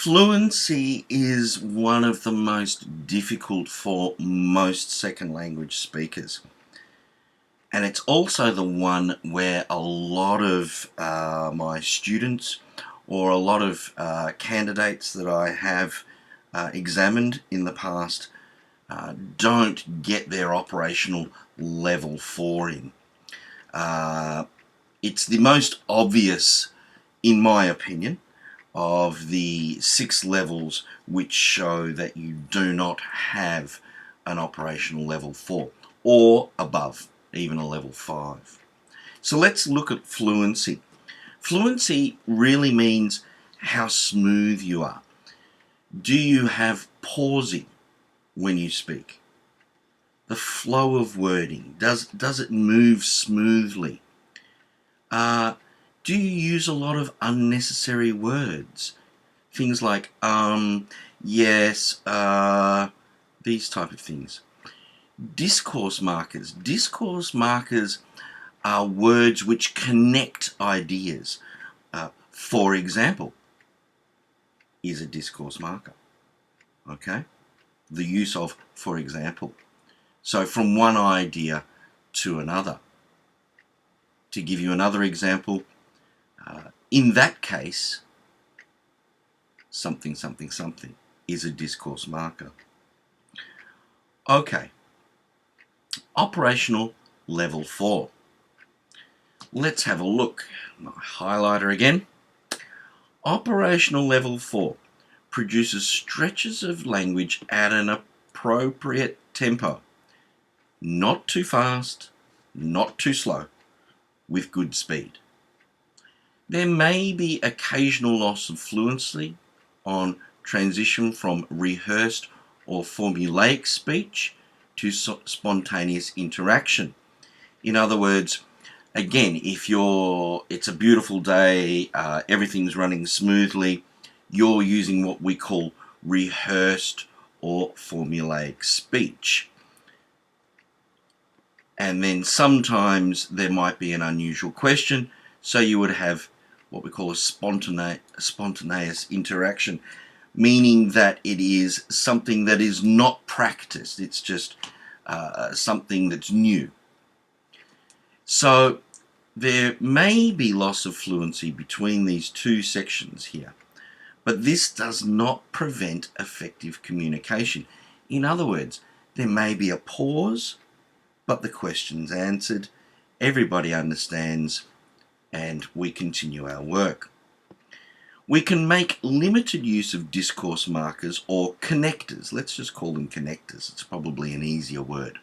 Fluency is one of the most difficult for most second language speakers. And it's also the one where a lot of my students or a lot of candidates that I have examined in the past don't get their operational level 4 in. It's the most obvious, in my opinion, of the 6 levels which show that you do not have an operational level 4 or above, even a level 5. So let's look at fluency. Fluency really means how smooth you are. Do you have pausing when you speak? The flow of wording, does it move smoothly? Do you use a lot of unnecessary words? Things like yes, these type of things. Discourse markers. Discourse markers are words which connect ideas. For example, is a discourse marker. Okay? The use of for example. So from one idea to another. To give you another example, in that case, something, something, something is a discourse marker. Okay, operational level 4. Let's have a look. My highlighter again. Operational level 4 produces stretches of language at an appropriate tempo. Not too fast, not too slow, with good speed. There may be occasional loss of fluency on transition from rehearsed or formulaic speech to spontaneous interaction. In other words, again, if it's a beautiful day, everything's running smoothly, you're using what we call rehearsed or formulaic speech. And then sometimes there might be an unusual question, so you would have what we call a spontaneous interaction, meaning that it is something that is not practiced. It's just something that's new. So there may be loss of fluency between these two sections here, but this does not prevent effective communication. In other words, there may be a pause, but the question's answered, everybody understands, and we continue our work. We can make limited use of discourse markers or connectors. Let's just call them connectors. It's probably an easier word.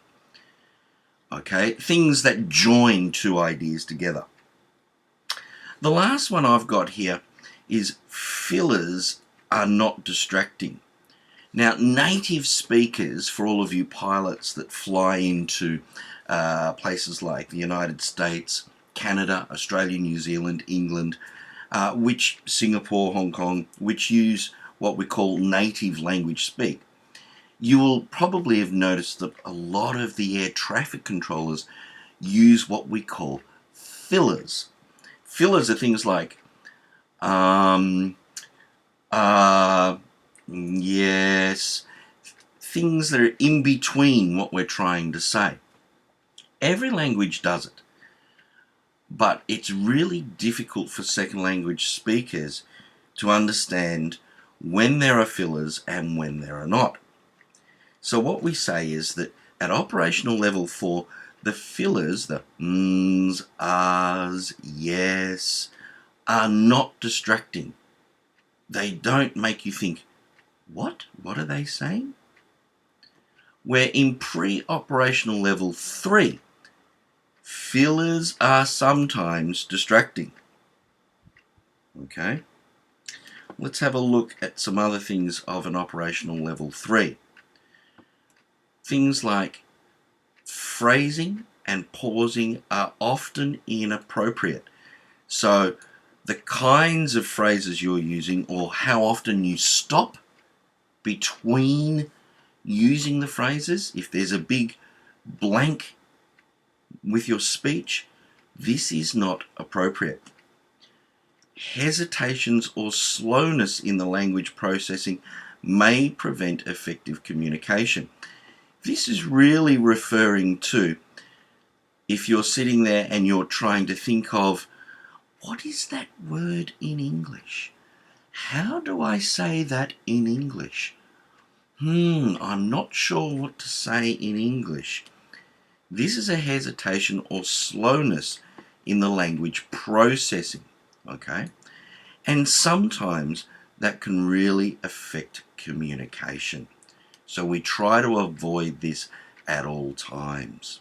Okay, things that join two ideas together. The last one I've got here is fillers are not distracting. Now, native speakers, for all of you pilots that fly into places like the United States, Canada, Australia, New Zealand, England, Singapore, Hong Kong, which use what we call native language speak, you will probably have noticed that a lot of the air traffic controllers use what we call fillers. Fillers are things like yes, things that are in between what we're trying to say. Every language does it, but it's really difficult for second language speakers to understand when there are fillers and when there are not. So what we say is that at operational level 4, the fillers, the mms, ahs, yes, are not distracting. They don't make you think, what? What are they saying? Where in pre-operational level 3, fillers are sometimes distracting. Okay? Let's have a look at some other things of an operational level 3. Things like phrasing and pausing are often inappropriate. So the kinds of phrases you're using or how often you stop between using the phrases, if there's a big blank with your speech, this is not appropriate. hesitations or slowness in the language processing may prevent effective communication. This is really referring to if you're sitting there and you're trying to think of, what is that word in English? How do I say that in English? I'm not sure what to say in English. This is a hesitation or slowness in the language processing, okay? And sometimes that can really affect communication. So we try to avoid this at all times.